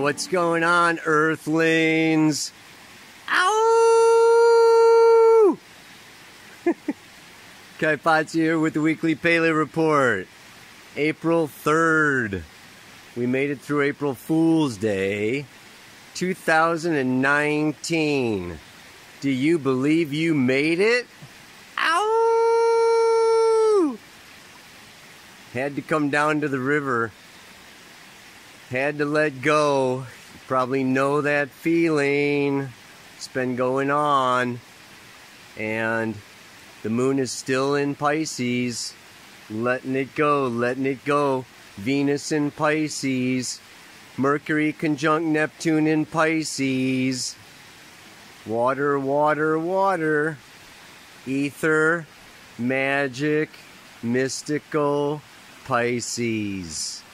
what's going on, Earthlings? Ow! Kaypacha here with the weekly Pele report. April 3rd. We made it through April Fool's Day, 2019. Do you believe you made it? Ow! Had to come down to the river. Had to let go. You probably know that feeling. It's been going on. And the moon is still in Pisces. Letting it go, letting it go. Venus in Pisces. Mercury conjunct Neptune in Pisces. Water, water, water. Ether, magic, mystical, Pisces.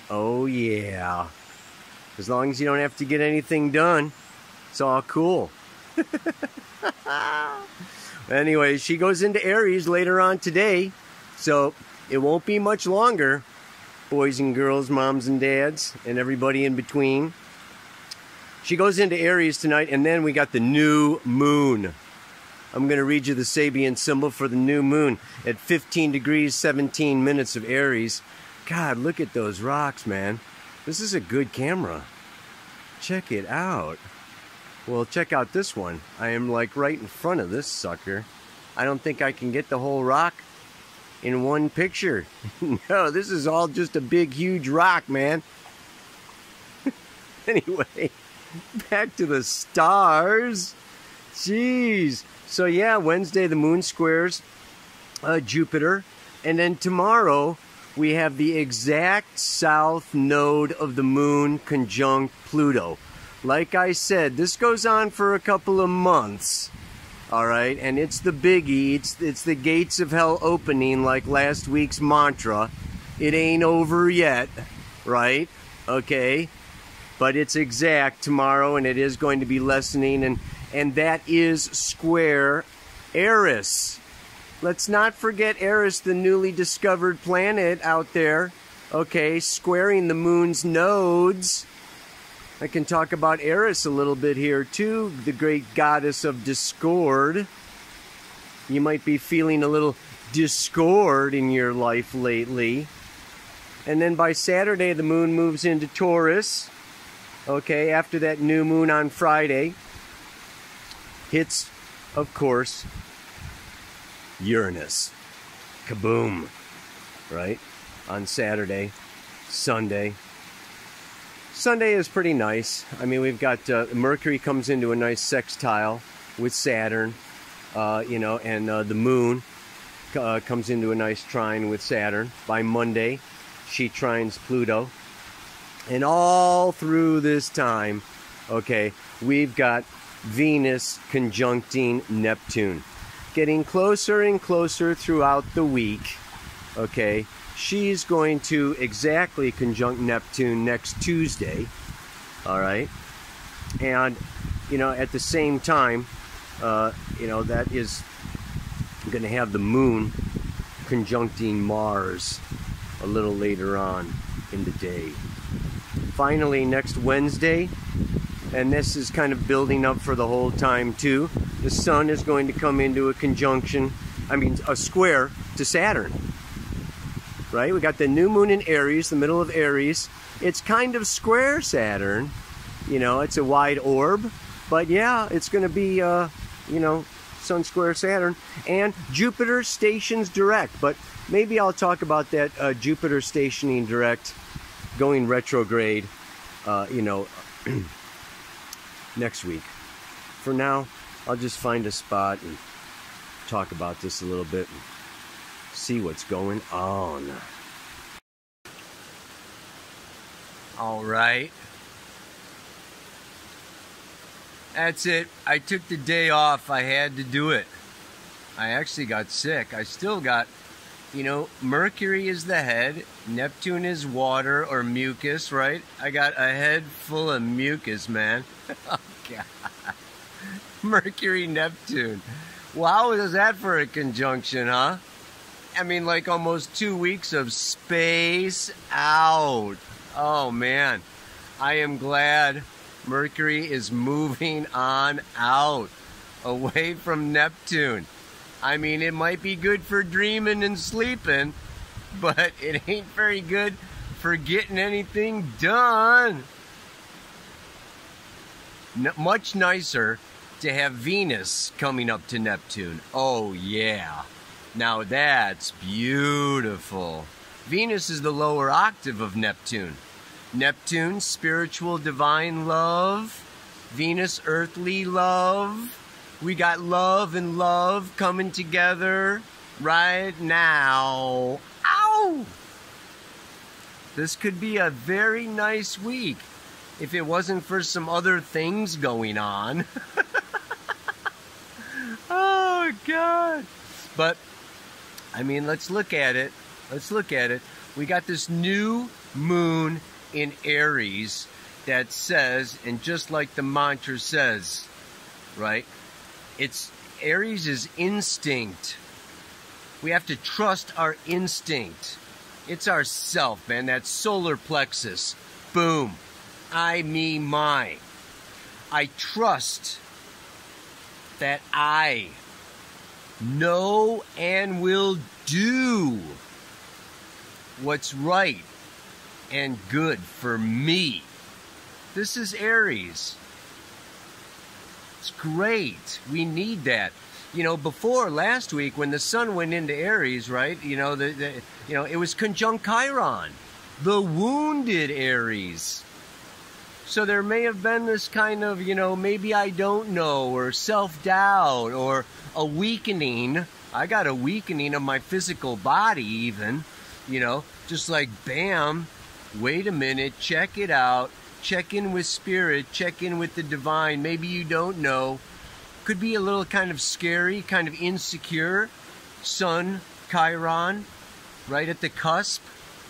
Oh yeah. As long as you don't have to get anything done, it's all cool. Anyway, she goes into Aries later on today, so it won't be much longer, boys and girls, moms and dads, and everybody in between. She goes into Aries tonight, and then we got the new moon. I'm going to read you the Sabian symbol for the new moon at 15 degrees, 17 minutes of Aries. God, look at those rocks, man. This is a good camera. Check it out. Well, check out this one. I am like right in front of this sucker. I don't think I can get the whole rock in one picture. No, this is all just a big, huge rock, man. Anyway, back to the stars. Jeez. So yeah, Wednesday the moon squares Jupiter. And then tomorrow we have the exact south node of the moon conjunct Pluto. Like I said, this goes on for a couple of months. Alright, and it's the biggie. It's the gates of hell opening, like last week's mantra. It ain't over yet, right? Okay? But it's exact tomorrow, and it is going to be lessening, and that is square Eris. Let's not forget Eris, the newly discovered planet out there. Okay, squaring the moon's nodes. I can talk about Eris a little bit here too, the great goddess of discord. You might be feeling a little discord in your life lately. And then by Saturday, the moon moves into Taurus. Okay, after that new moon on Friday, hits, of course, Uranus. Kaboom. Right? On Saturday, Sunday. Sunday is pretty nice. I mean, we've got Mercury comes into a nice sextile with Saturn, and the moon comes into a nice trine with Saturn. By Monday, she trines Pluto. And all through this time, okay, we've got Venus conjuncting Neptune. Getting closer and closer throughout the week, okay? She's going to exactly conjunct Neptune next Tuesday, all right? And, at the same time, that is going to have the moon conjuncting Mars a little later on in the day. Finally, next Wednesday, and this is kind of building up for the whole time too, the sun is going to come into a square to Saturn. Right? We got the new moon in Aries, the middle of Aries. It's kind of square Saturn. It's a wide orb. But yeah, it's going to be, sun square Saturn. And Jupiter stations direct. But maybe I'll talk about that Jupiter stationing direct, going retrograde, next week. For now, I'll just find a spot and talk about this a little bit. See what's going on. All right. That's it. I took the day off. I had to do it. I actually got sick. I still got, Mercury is the head. Neptune is water or mucus, right? I got a head full of mucus, man. Oh, God. Mercury, Neptune. Wow, is that for a conjunction, huh? I mean, like almost 2 weeks of space out. Oh, man. I am glad Mercury is moving on out, away from Neptune. I mean, it might be good for dreaming and sleeping, but it ain't very good for getting anything done. Much nicer to have Venus coming up to Neptune. Oh yeah, now that's beautiful. Venus is the lower octave of Neptune. Neptune, spiritual divine love. Venus, earthly love. We got love and love coming together right now. Ow! This could be a very nice week if it wasn't for some other things going on. Oh, God. But, I mean, let's look at it. Let's look at it. We got this new moon in Aries that says, and just like the mantra says, right? Aries is instinct. We have to trust our instinct. It's our self, man. That solar plexus. Boom. I, me, my. I trust that I know and will do what's right and good for me. This is Aries. It's great. We need that. You know, before last week when the sun went into Aries, right? You know, it was conjunct Chiron, the wounded Aries. So there may have been this kind of, you know, maybe I don't know, or self-doubt, or a weakening. I got a weakening of my physical body even, you know, just like bam, wait a minute, check it out, check in with spirit, check in with the divine. Maybe you don't know. Could be a little kind of scary, kind of insecure. Sun, Chiron, right at the cusp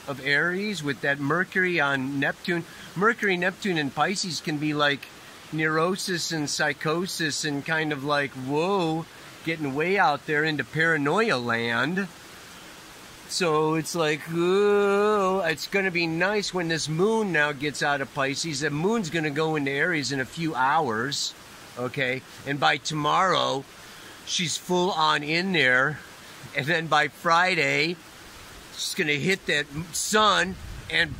of Aries with that Mercury on Neptune. Mercury, Neptune, and Pisces can be like neurosis and psychosis and kind of like, whoa, getting way out there into paranoia land. So it's like, oh, it's going to be nice when this moon now gets out of Pisces. The moon's going to go into Aries in a few hours, okay? And by tomorrow, she's full on in there. And then by Friday, she's going to hit that sun. And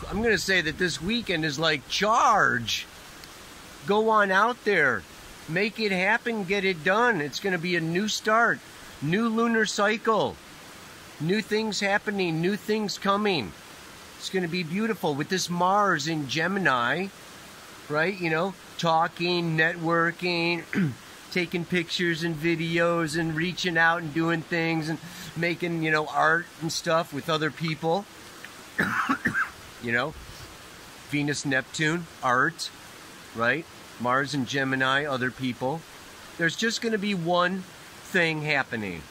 I'm going to say that this weekend is like charge. Go on out there. Make it happen. Get it done. It's going to be a new start. New lunar cycle. New things happening, new things coming. It's going to be beautiful with this Mars in Gemini, right? You know, talking, networking, taking pictures and videos and reaching out and doing things and making, you know, art and stuff with other people. You know, Venus, Neptune, art, right? Mars and Gemini, other people. There's just going to be one thing happening.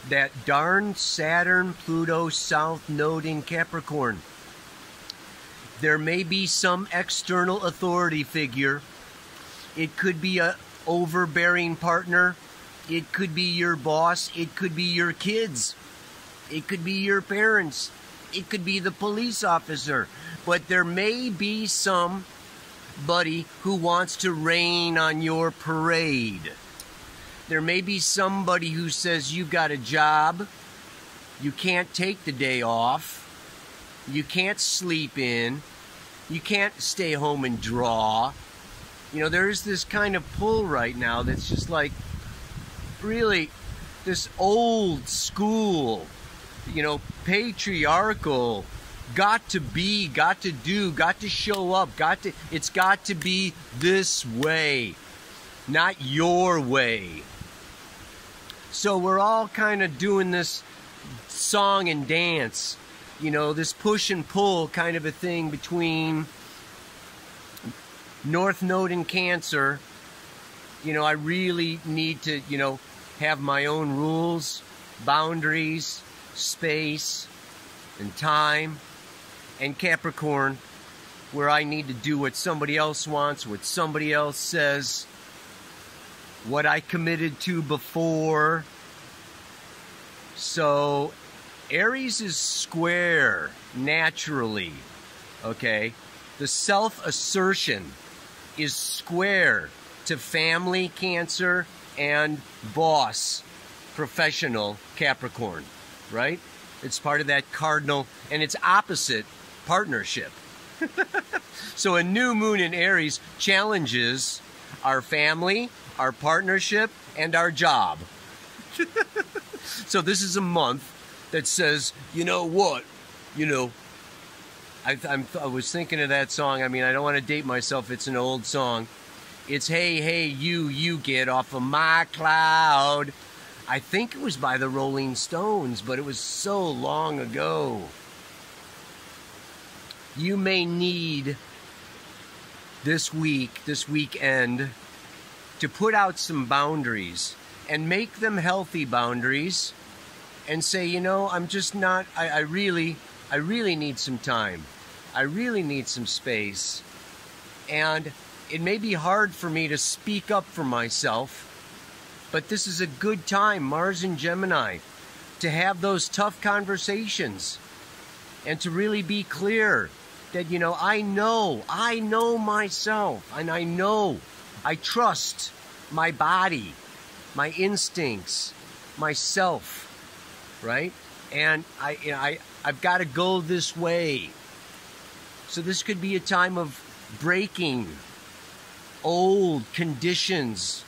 That darn Saturn, Pluto, South Node in Capricorn. There may be some external authority figure. It could be an overbearing partner. It could be your boss. It could be your kids. It could be your parents. It could be the police officer. But there may be somebody who wants to rain on your parade. There may be somebody who says you've got a job, you can't take the day off, you can't sleep in, you can't stay home and draw. You know, there's this kind of pull right now that's just like really this old school, you know, patriarchal, got to be, got to do, got to show up, it's got to be this way, not your way. So we're all kind of doing this song and dance, you know, this push and pull kind of a thing between North Node and Cancer. You know, I really need to, you know, have my own rules, boundaries, space, and time. And Capricorn, where I need to do what somebody else wants, what somebody else says, what I committed to before. So Aries is square naturally, okay? The self-assertion is square to family Cancer and boss professional Capricorn, right? It's part of that cardinal, and it's opposite partnership. So a new moon in Aries challenges our family, our partnership, and our job. So this is a month that says, you know what, I was thinking of that song. I mean, I don't want to date myself. It's an old song. It's hey, hey, you get off of my cloud. I think it was by the Rolling Stones, but it was so long ago. You may need this weekend, to put out some boundaries and make them healthy boundaries and say, I'm just not, I really need some time. I really need some space. And it may be hard for me to speak up for myself, but this is a good time, Mars and Gemini, to have those tough conversations and to really be clear that, I know myself, and I trust my body, my instincts, myself, right? And I've got to go this way. So this could be a time of breaking old conditions,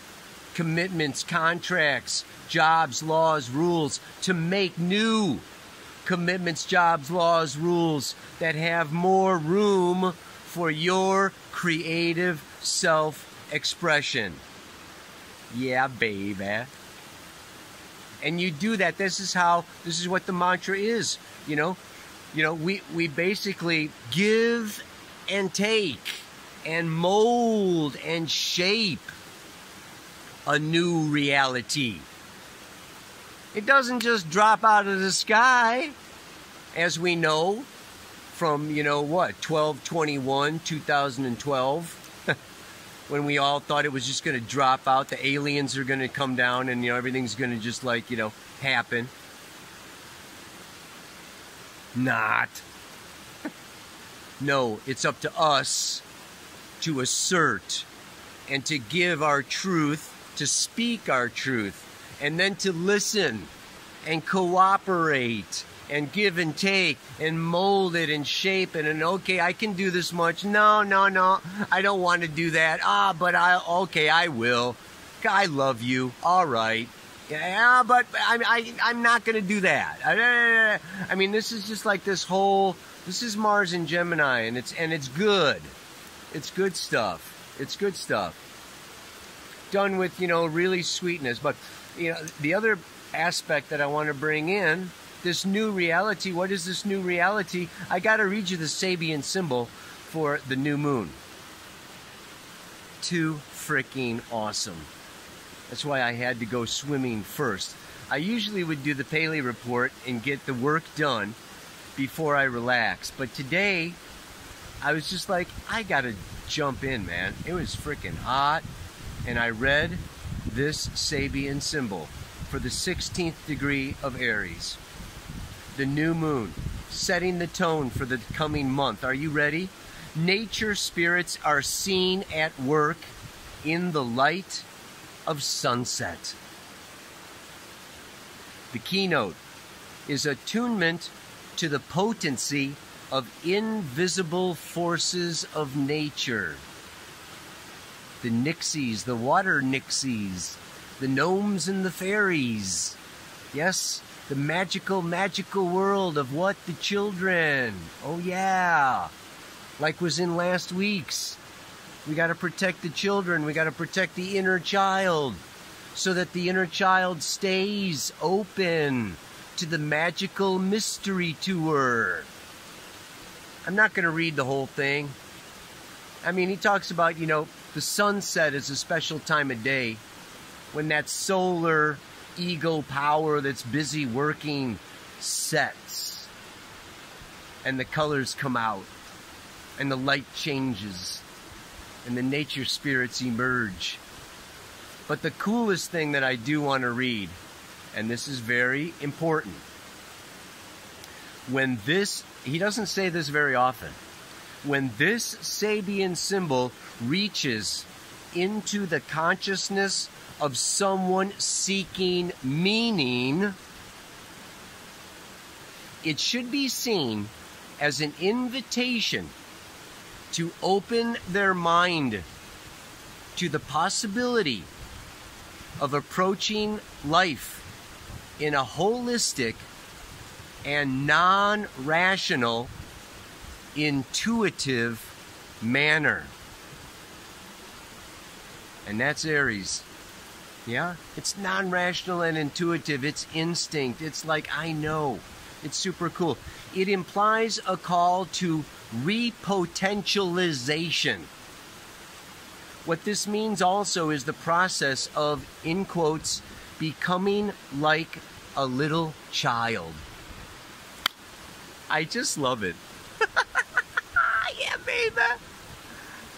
commitments, contracts, jobs, laws, rules, to make new commitments, jobs, laws, rules that have more room for your creative self-expression. Yeah, baby. And you do that. This is what the mantra is. We basically give and take and mold and shape a new reality. It doesn't just drop out of the sky, as we know from, 12/21/2012, when we all thought it was just going to drop out, the aliens are going to come down and, everything's going to just happen. Not. No, it's up to us to assert and to give our truth, to speak our truth, and then to listen and cooperate and give and take and mold it and shape it. And okay, I can do this much. No, I don't want to do that. But I will. I love you. All right. Yeah, but I'm not going to do that. I mean, this is just like this is Mars and Gemini, and it's good. It's good stuff. It's good stuff. Done with, really sweetness. But, the other aspect that I want to bring in, this new reality. What is this new reality? I got to read you the Sabian symbol for the new moon. Too freaking awesome. That's why I had to go swimming first. I usually would do the Paley report and get the work done before I relax. But today, I was just like, I got to jump in, man. It was freaking hot. And I read this Sabian symbol for the 16th degree of Aries. The new moon, setting the tone for the coming month. Are you ready? Nature spirits are seen at work in the light of sunset. The keynote is attunement to the potency of invisible forces of nature. The nixies, the water nixies, the gnomes and the fairies. Yes, the magical world of what? The children. Oh yeah. Like was in last week's. We got to protect the children. We got to protect the inner child so that the inner child stays open to the magical mystery tour. I'm not going to read the whole thing. I mean, he talks about, the sunset is a special time of day when that solar ego power that's busy working sets and the colors come out and the light changes and the nature spirits emerge. But the coolest thing that I do want to read, and this is very important, when this, he doesn't say this very often, when this Sabian symbol reaches into the consciousness of someone seeking meaning, it should be seen as an invitation to open their mind to the possibility of approaching life in a holistic and non-rational, intuitive manner. And that's Aries. Yeah? It's non-rational and intuitive. It's instinct. It's like, I know. It's super cool. It implies a call to repotentialization. What this means also is the process of, in quotes, becoming like a little child. I just love it. Yeah, baby.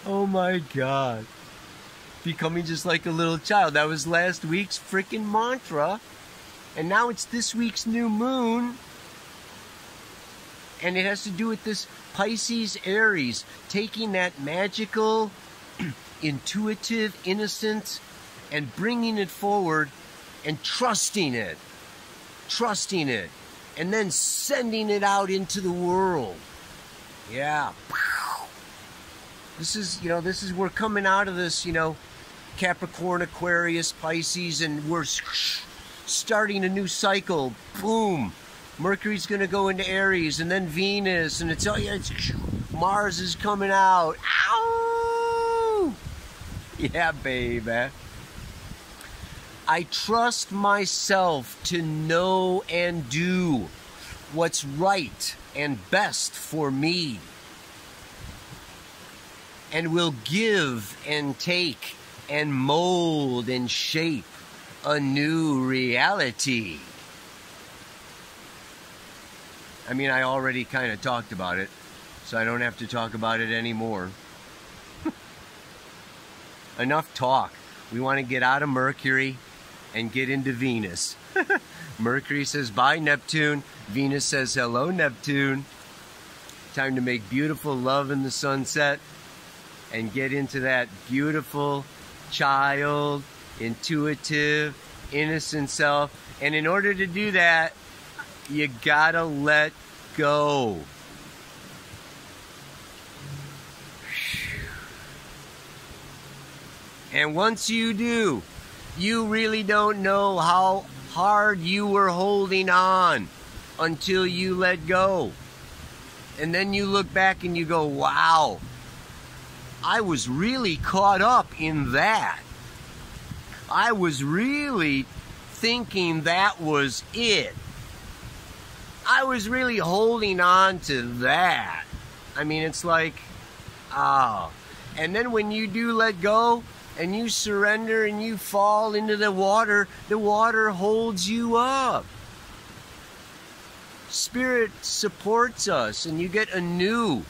Oh my God. Becoming just like a little child. That was last week's freaking mantra. And now it's this week's new moon. And it has to do with this Pisces Aries, taking that magical, intuitive innocence and bringing it forward and trusting it, and then sending it out into the world. Yeah. This is, we're coming out of this, Capricorn, Aquarius, Pisces, and we're starting a new cycle. Boom. Mercury's going to go into Aries, and then Venus, and it's Mars is coming out. Ow! Yeah, baby. I trust myself to know and do what's right and best for me, and will give and take and mold and shape a new reality. I mean, I already kind of talked about it, so I don't have to talk about it anymore. Enough talk. We want to get out of Mercury and get into Venus. Mercury says, bye, Neptune. Venus says, hello, Neptune. Time to make beautiful love in the sunset and get into that beautiful child, intuitive, innocent self. And in order to do that, you gotta let go. And once you do, you really don't know how hard you were holding on until you let go. And then you look back and you go, wow, I was really caught up in that. I was really thinking that was it. I was really holding on to that. I mean, it's like, oh. And then when you do let go and you surrender and you fall into the water holds you up. Spirit supports us and you get a new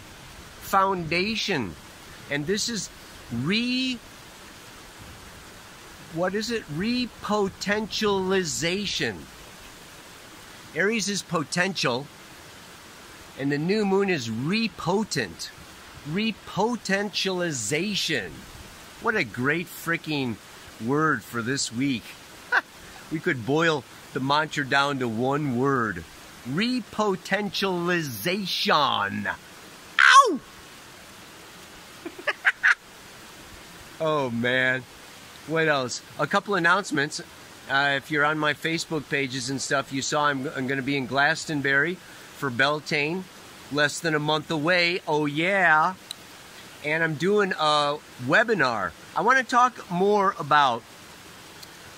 foundation. And this is repotentialization. Aries is potential, and the new moon is repotent. Repotentialization. What a great freaking word for this week. We could boil the mantra down to one word. Repotentialization. Ow! Oh, man. What else? A couple announcements. If you're on my Facebook pages and stuff, you saw I'm going to be in Glastonbury for Beltane, less than a month away. Oh, yeah. And I'm doing a webinar. I want to talk more about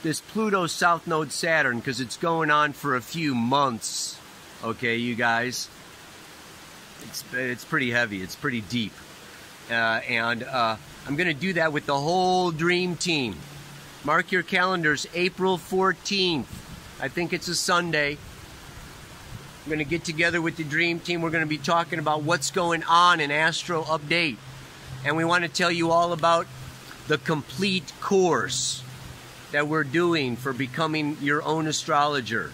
this Pluto South Node Saturn because it's going on for a few months. Okay, you guys? It's pretty heavy. It's pretty deep. And I'm going to do that with the whole dream team. Mark your calendars, April 14th. I think it's a Sunday. I'm going to get together with the dream team. We're going to be talking about what's going on in Astro Update. And we want to tell you all about the complete course that we're doing for becoming your own astrologer.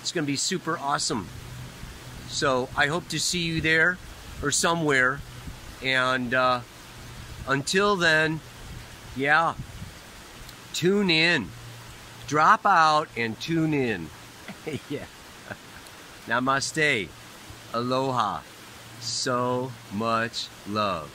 It's going to be super awesome. So I hope to see you there or somewhere. And until then, yeah, tune in. Drop out and tune in. Yeah. Namaste. Aloha. So much love.